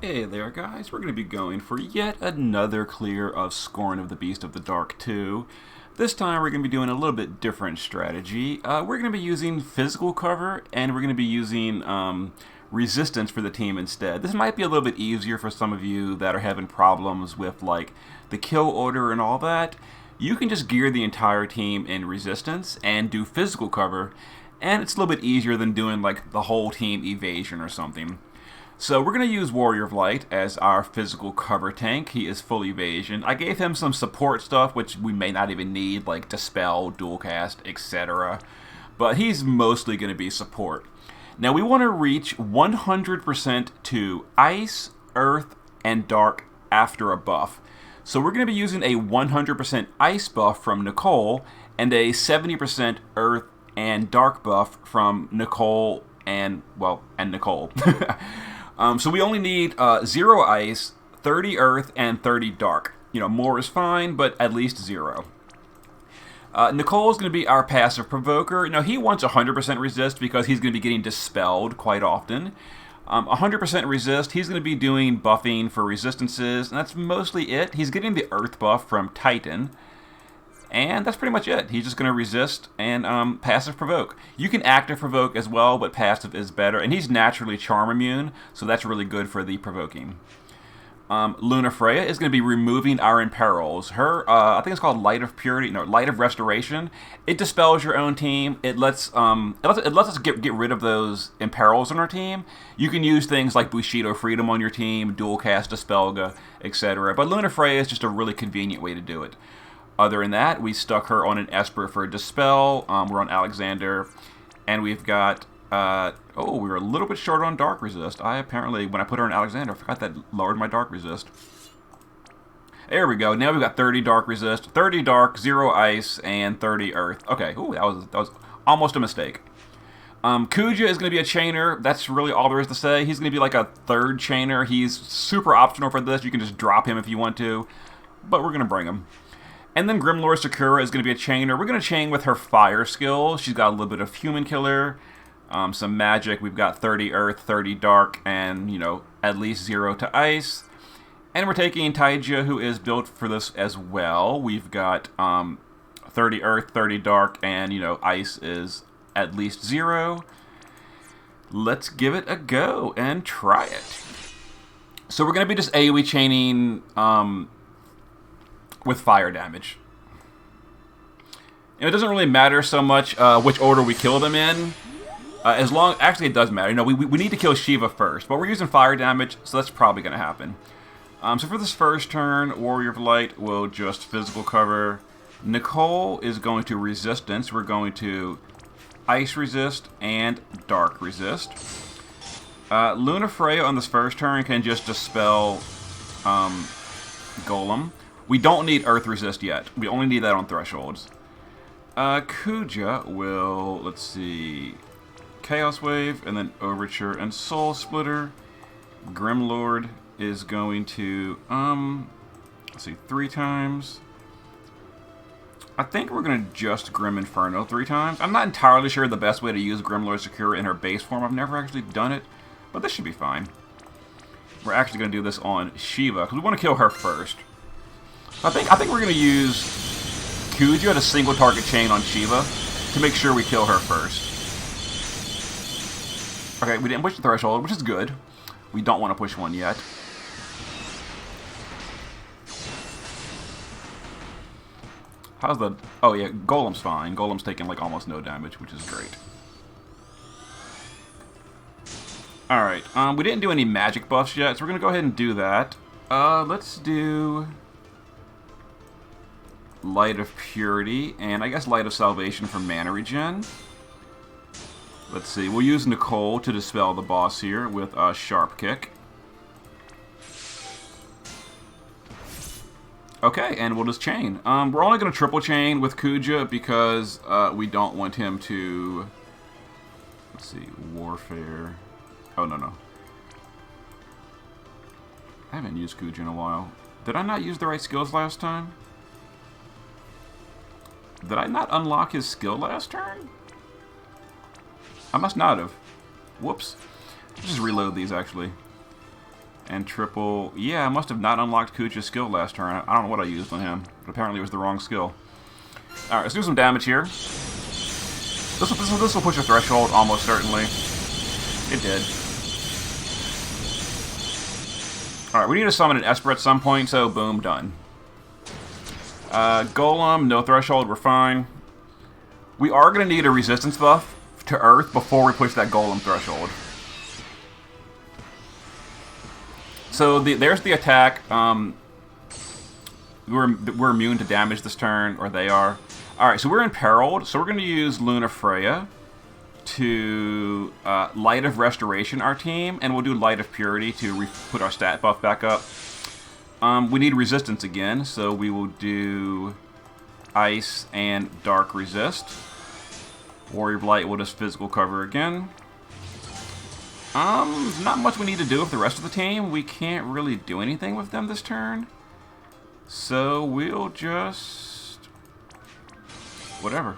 Hey there guys, we're going to be going for yet another clear of Scorn of the Beast of the Dark 2. This time we're going to be doing a little bit different strategy. We're going to be using physical cover and we're going to be using resistance for the team instead. This might be a little bit easier for some of you that are having problems with like the kill order and all that. You can just gear the entire team in resistance and do physical cover, and it's a little bit easier than doing like the whole team evasion or something. So we're going to use Warrior of Light as our physical cover tank. He is full evasion. I gave him some support stuff, which we may not even need, like Dispel, Dual Cast, etc. But he's mostly going to be support. Now we want to reach 100% to Ice, Earth, and Dark after a buff. So we're going to be using a 100% Ice buff from Nicole and a 70% Earth and Dark buff from Nicole and Nicole. So we only need 0 Ice, 30 Earth, and 30 Dark. You know, more is fine, but at least 0. Nicole is going to be our passive provoker. Now, he wants 100% resist because he's going to be getting dispelled quite often. 100% resist, he's going to be doing buffing for resistances, and that's mostly it. He's getting the Earth buff from Titan. And that's pretty much it. He's just going to resist and passive provoke. You can active provoke as well, but passive is better. And he's naturally charm immune, so that's really good for the provoking. Luna Freya is going to be removing our imperils. Her, I think it's called Light of Purity, no, Light of Restoration. It dispels your own team. It lets us get rid of those imperils on our team. You can use things like Bushido Freedom on your team, Dual Cast Dispelga, etc. But Luna Freya is just a really convenient way to do it. Other than that, we stuck her on an Esper for Dispel. We're on Alexander. And we've got... we were a little bit short on Dark Resist. I apparently, when I put her on Alexander, I forgot that lowered my Dark Resist. There we go. Now we've got 30 Dark Resist, 30 Dark, 0 Ice, and 30 Earth. Okay, that was almost a mistake. Kuja is going to be a chainer. That's really all there is to say. He's going to be like a third chainer. He's super optional for this. You can just drop him if you want to. But we're going to bring him. And then Grimlord Sakura is going to be a chainer. We're going to chain with her fire skill. She's got a little bit of human killer, some magic. We've got 30 earth, 30 dark, and, you know, at least 0 to ice. And we're taking Taija, who is built for this as well. We've got 30 earth, 30 dark, and, you know, ice is at least 0. Let's give it a go and try it. So we're going to be just AoE chaining... with fire damage. And it doesn't really matter so much which order we kill them in. Actually it does matter. You know, we need to kill Shiva first, but we're using fire damage, so that's probably going to happen. So for this first turn, Warrior of Light will just physical cover. Nicole is going to resistance. We're going to ice resist and dark resist. Luna Freya on this first turn can just dispel Golem. We don't need Earth Resist yet. We only need that on Thresholds. Kuja will, let's see, Chaos Wave, and then Overture and Soul Splitter. Grimlord is going to, let's see, 3 times. I think we're going to just Grim Inferno 3 times. I'm not entirely sure the best way to use Grimlord Sakura in her base form. I've never actually done it, but this should be fine. We're actually going to do this on Shiva, because we want to kill her first. I think we're going to use Kuja to single target chain on Shiva to make sure we kill her first. Okay, we didn't push the threshold, which is good. We don't want to push one yet. How's the... Oh yeah, Golem's fine. Golem's taking like almost no damage, which is great. Alright, we didn't do any magic buffs yet, so we're going to go ahead and do that. Let's do... Light of Purity, and I guess Light of Salvation for mana regen. Let's see, we'll use Nicole to dispel the boss here with a Sharp Kick. Okay, and we'll just chain. We're only going to triple chain with Kuja because we don't want him to... Let's see, Warfare... Oh, no. I haven't used Kuja in a while. Did I not use the right skills last time? Did I not unlock his skill last turn? I must not have. Whoops. Just reload these, actually. And triple. Yeah, I must have not unlocked Kuja's skill last turn. I don't know what I used on him, but apparently it was the wrong skill. Alright, let's do some damage here. This will push a threshold, almost certainly. It did. Alright, we need to summon an Esper at some point, so boom, done. Golem, no threshold, we're fine. We are going to need a resistance buff to Earth before we push that Golem threshold. So there's the attack. We're immune to damage this turn, or they are. Alright, so we're imperiled, so we're going to use Luna Freya to Light of Restoration our team, and we'll do Light of Purity to put our stat buff back up. We need resistance again, so we will do Ice and Dark Resist. Warrior Blight will just physical cover again. Not much we need to do with the rest of the team. We can't really do anything with them this turn. So we'll just... whatever.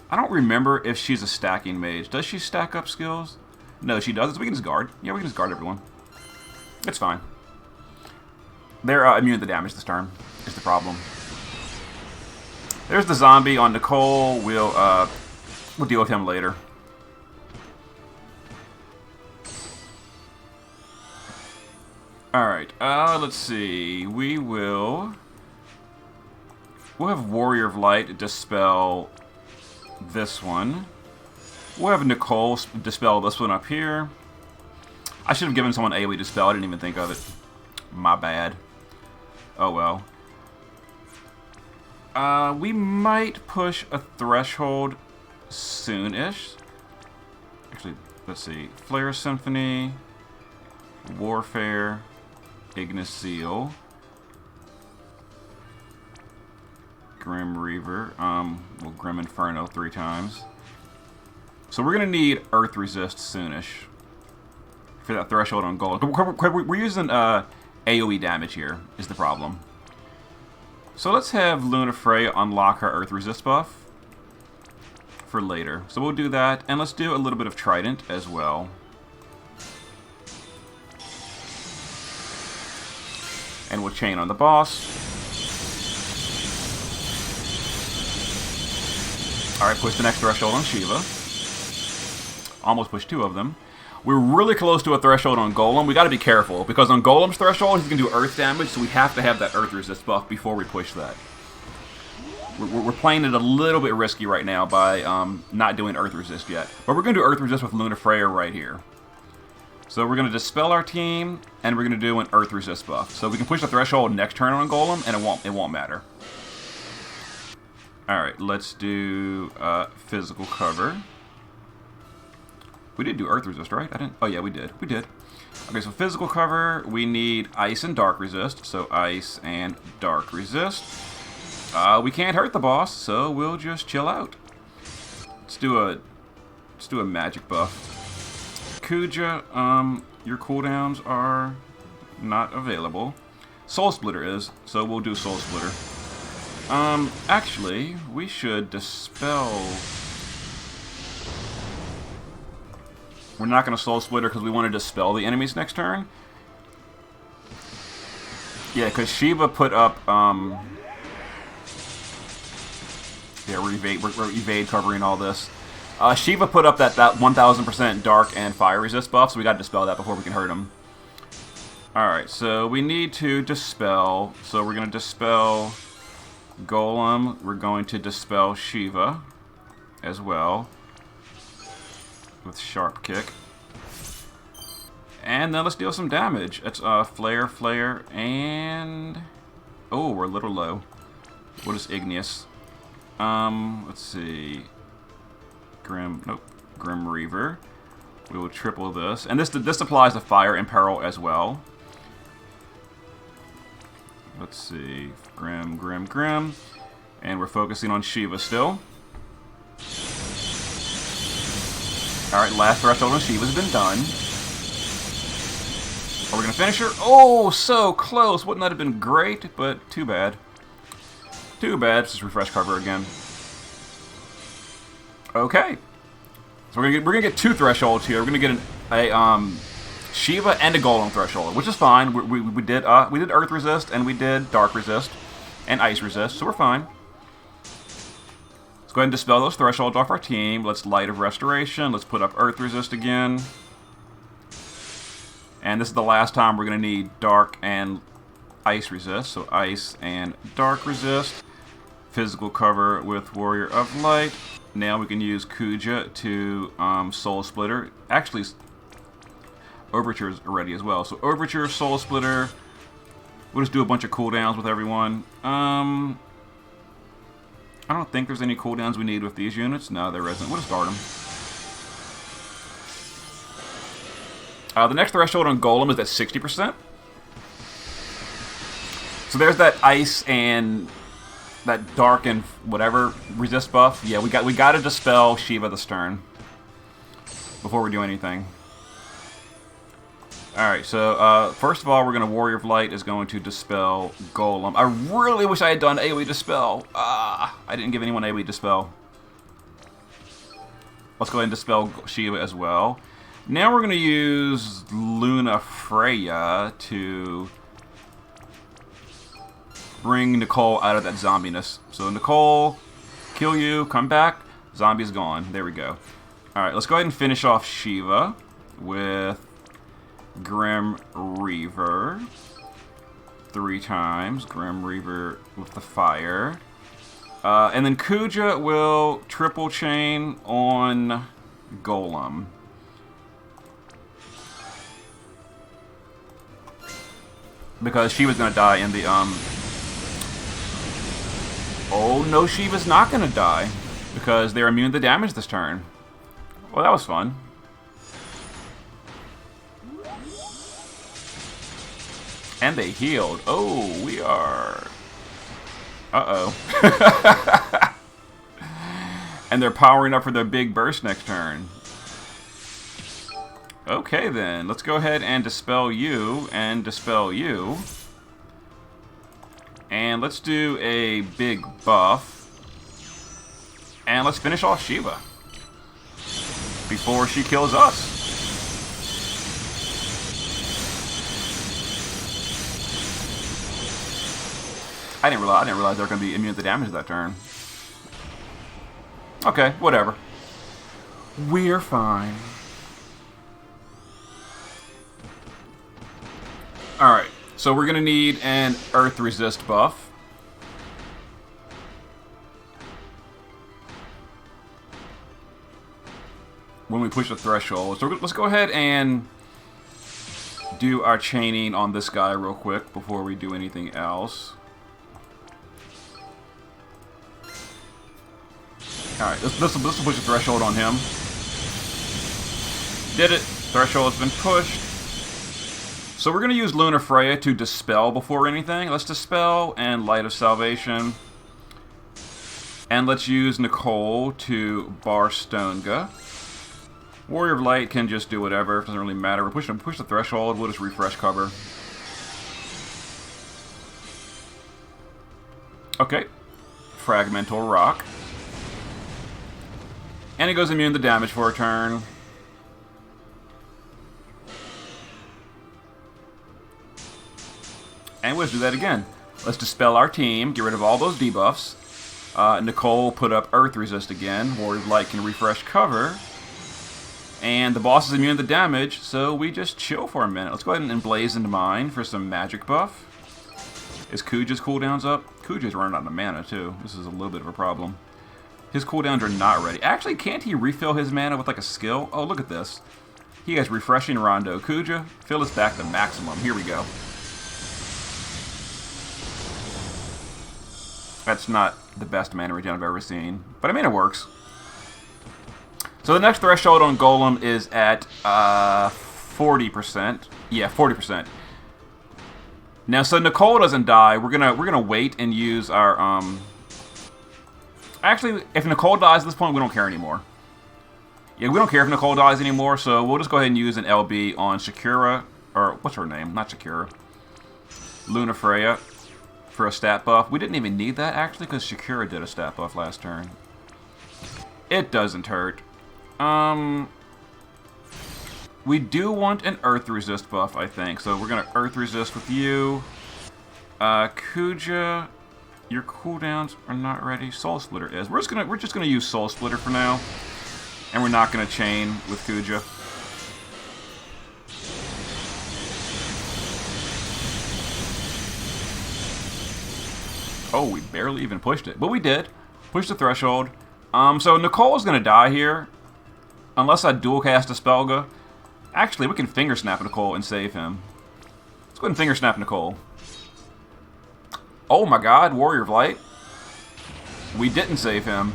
I don't remember if she's a stacking mage. Does she stack up skills? No, she doesn't. So we can just guard. Yeah, we can just guard everyone. It's fine. They're immune to damage this turn, is the problem. There's the zombie on Nicole. We'll deal with him later. Alright, let's see. We'll have Warrior of Light dispel this one. We'll have Nicole dispel this one up here. I should have given someone AoE dispel. I didn't even think of it. My bad. Oh well. We might push a threshold soon-ish. Actually, let's see. Flare Symphony, Warfare, Ignis Seal, Grim Reaver, well, Grim Inferno 3 times. So we're gonna need Earth Resist soonish for that threshold on Golem. We're using AoE damage here, is the problem. So let's have Luna Freya unlock her Earth Resist buff for later. So we'll do that, and let's do a little bit of Trident as well. And we'll chain on the boss. Alright, push the next threshold on Shiva. Almost pushed 2 of them. We're really close to a threshold on Golem. We gotta be careful, because on Golem's threshold, he's gonna do earth damage, so we have to have that earth resist buff before we push that. We're playing it a little bit risky right now by not doing earth resist yet. But we're gonna do earth resist with Luna Freya right here. So we're gonna dispel our team, and we're gonna do an earth resist buff. So we can push the threshold next turn on Golem, and it won't matter. Alright, let's do physical cover. We did do Earth Resist, right? I didn't... Oh, yeah, we did. We did. Okay, so physical cover, we need Ice and Dark Resist. So Ice and Dark Resist. We can't hurt the boss, so we'll just chill out. Let's do a magic buff. Kuja, your cooldowns are not available. Soul Splitter is, so we'll do Soul Splitter. Actually, we should dispel... We're not going to Soul Splitter because we want to dispel the enemies next turn. Yeah, because Shiva put up... Yeah, we're evade covering all this. Shiva put up that 1000% dark and fire resist buff, so we got to dispel that before we can hurt him. Alright, so we need to dispel. So we're going to dispel Golem. We're going to dispel Shiva as well. With Sharp Kick. And then let's deal some damage. It's Flare, Flare, and... Oh, we're a little low. What is Igneous? Let's see. Grim Reaver. We will triple this. And this applies to Fire and Peril as well. Let's see. Grim. And we're focusing on Shiva still. Alright, last threshold on Shiva's been done. Are we going to finish her? Oh, so close! Wouldn't that have been great? But too bad. Too bad. Let's just refresh cover again. Okay. So we're gonna get 2 thresholds here. We're gonna get Shiva and a Golem threshold, which is fine. We did Earth resist and we did Dark resist and Ice resist, so we're fine. Let's go ahead and dispel those thresholds off our team. Let's Light of Restoration. Let's put up Earth resist again. And this is the last time we're going to need Dark and Ice resist. So Ice and Dark resist. Physical cover with Warrior of Light. Now we can use Kuja to Soul Splitter. Actually, Overture is ready as well. So Overture, Soul Splitter. We'll just do a bunch of cooldowns with everyone. I don't think there's any cooldowns we need with these units. No, there isn't. We'll just start them. The next threshold on Golem is at 60%. So there's that Ice and that Dark and whatever resist buff. Yeah, we got to dispel Shiva the Stern before we do anything. Alright, so first of all, we're going to Warrior of Light is going to dispel Golem. I really wish I had done AoE dispel. I didn't give anyone AoE dispel. Let's go ahead and dispel Shiva as well. Now we're going to use Luna Freya to bring Nicole out of that zombiness. So Nicole, kill you, come back, zombie's gone. There we go. Alright, let's go ahead and finish off Shiva with Grim Reaver 3 times. Grim Reaver with the fire. And then Kuja will triple chain on Golem. Because Shiva's gonna die in the Oh no, Shiva's not gonna die. Because they're immune to damage this turn. Well, that was fun. And they healed. Oh, we are... Uh-oh. And they're powering up for their big burst next turn. Okay, then. Let's go ahead and dispel you and dispel you. And let's do a big buff. And let's finish off Shiva before she kills us. I didn't realize they were going to be immune to damage that turn. Okay, whatever. We're fine. Alright, so we're going to need an Earth Resist buff. When we push the threshold. So let's go ahead and do our chaining on this guy real quick before we do anything else. Alright, this will push the threshold on him. Did it. Threshold's been pushed. So we're going to use Luna Freya to dispel before anything. Let's dispel and Light of Salvation. And let's use Nicole to bar Stonga. Warrior of Light can just do whatever. It doesn't really matter. We're pushing push the threshold. We'll just refresh cover. Okay. Fragmental Rock. And it goes immune to damage for a turn. And we'll just do that again. Let's dispel our team, get rid of all those debuffs. Nicole put up Earth Resist again. Warrior of Light can refresh cover. And the boss is immune to damage, so we just chill for a minute. Let's go ahead and Emblazoned Mind for some magic buff. Is Kuja's cooldowns up? Kuja's running out of mana too. This is a little bit of a problem. His cooldowns are not ready. Actually, can't he refill his mana with like a skill? Oh, look at this. He has Refreshing Rondo. Kuja, fill us back to maximum. Here we go. That's not the best mana regen I've ever seen. But I mean, it works. So the next threshold on Golem is at 40%. Yeah, 40%. Now, so Nicole doesn't die. We're gonna wait and use our Actually, if Nicole dies at this point, we don't care anymore. Yeah, we don't care if Nicole dies anymore, so we'll just go ahead and use an LB on Shakira, or what's her name? Not Shakira. Luna Freya for a stat buff. We didn't even need that, actually, because Shakira did a stat buff last turn. It doesn't hurt. We do want an Earth Resist buff, I think. So we're going to Earth Resist with you. Kuja, your cooldowns are not ready. Soul Splitter is. We're just gonna use Soul Splitter for now. And we're not going to chain with Kuja. Oh, we barely even pushed it. But we did. Pushed the threshold. So Nicole's going to die here. Unless I dual cast a Spelga. Actually, we can Finger Snap Nicole and save him. Let's go ahead and Finger Snap Nicole. Oh my god, Warrior of Light. We didn't save him.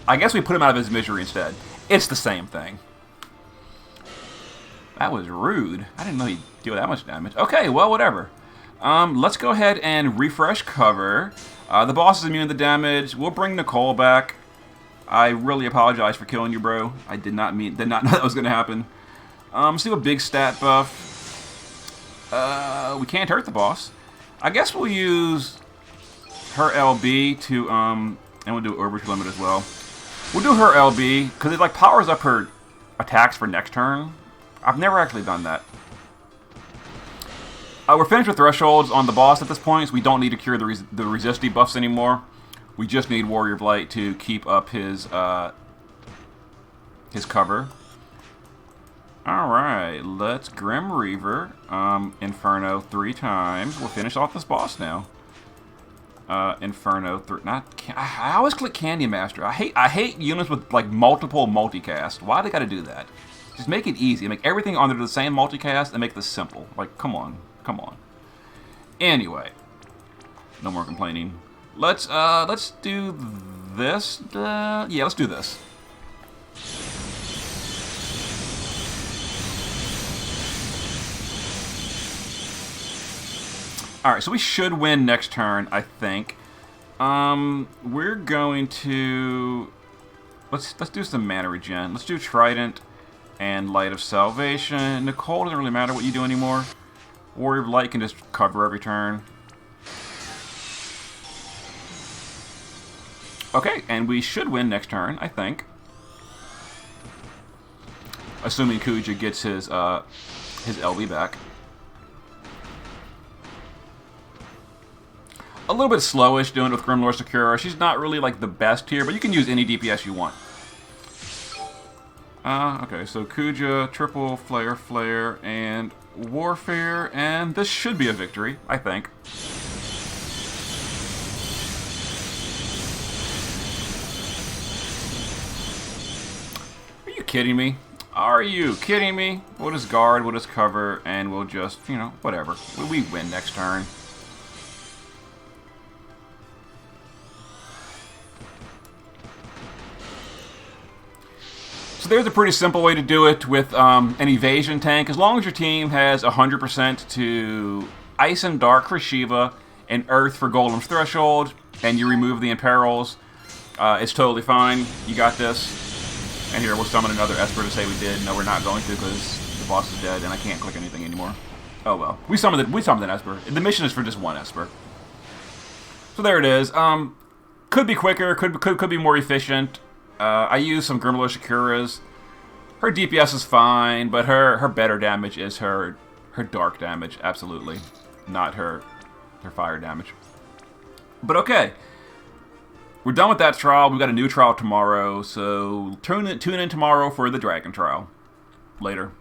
I guess we put him out of his misery instead. It's the same thing. That was rude. I didn't know he'd deal that much damage. Okay, well, whatever. Let's go ahead and refresh cover. The boss is immune to damage. We'll bring Nicole back. I really apologize for killing you, bro. I did not know that was going to happen. Let's do a big stat buff. We can't hurt the boss. I guess we'll use her LB to, and we'll do Overture Limit as well. We'll do her LB, because it, like, powers up her attacks for next turn. I've never actually done that. We're finished with thresholds on the boss at this point, so we don't need to cure the resist debuffs anymore. We just need Warrior of Light to keep up his cover. Alright, let's Grim Reaver Inferno 3 times. We'll finish off this boss now. Inferno 3. I always click Candy Master. I hate units with like multiple multicast. Why they gotta do that? Just make it easy. Make everything under the same multicast and make this simple. Like, come on. Come on. Anyway. No more complaining. Let's do this. Yeah, let's do this. Alright, so we should win next turn, I think. We're going to... Let's do some mana regen. Let's do Trident and Light of Salvation. Nicole, doesn't really matter what you do anymore. Warrior of Light can just cover every turn. Okay, and we should win next turn, I think. Assuming Kuja gets his LB back. A little bit slowish doing it with Grimlord Sakura. She's not really like the best here, but you can use any DPS you want. Okay, so Kuja, triple Flare, and Warfare, and this should be a victory, I think. Are you kidding me? Are you kidding me? We'll just guard, we'll just cover, and we'll just, you know, whatever. We win next turn. So there's a pretty simple way to do it with an evasion tank. As long as your team has 100% to Ice and Dark for Shiva and Earth for Golem's Threshold, and you remove the Imperils, it's totally fine. You got this. And here, we'll summon another Esper to say we did. No, we're not going to because the boss is dead and I can't click anything anymore. Oh well. We summoned an Esper. The mission is for just one Esper. So there it is. Could be quicker, could be more efficient. I use some Grimlord Sakura's. Her DPS is fine, but her better damage is her dark damage, absolutely. Not her fire damage. But okay. We're done with that trial. We've got a new trial tomorrow, so tune in tomorrow for the Dragon trial. Later.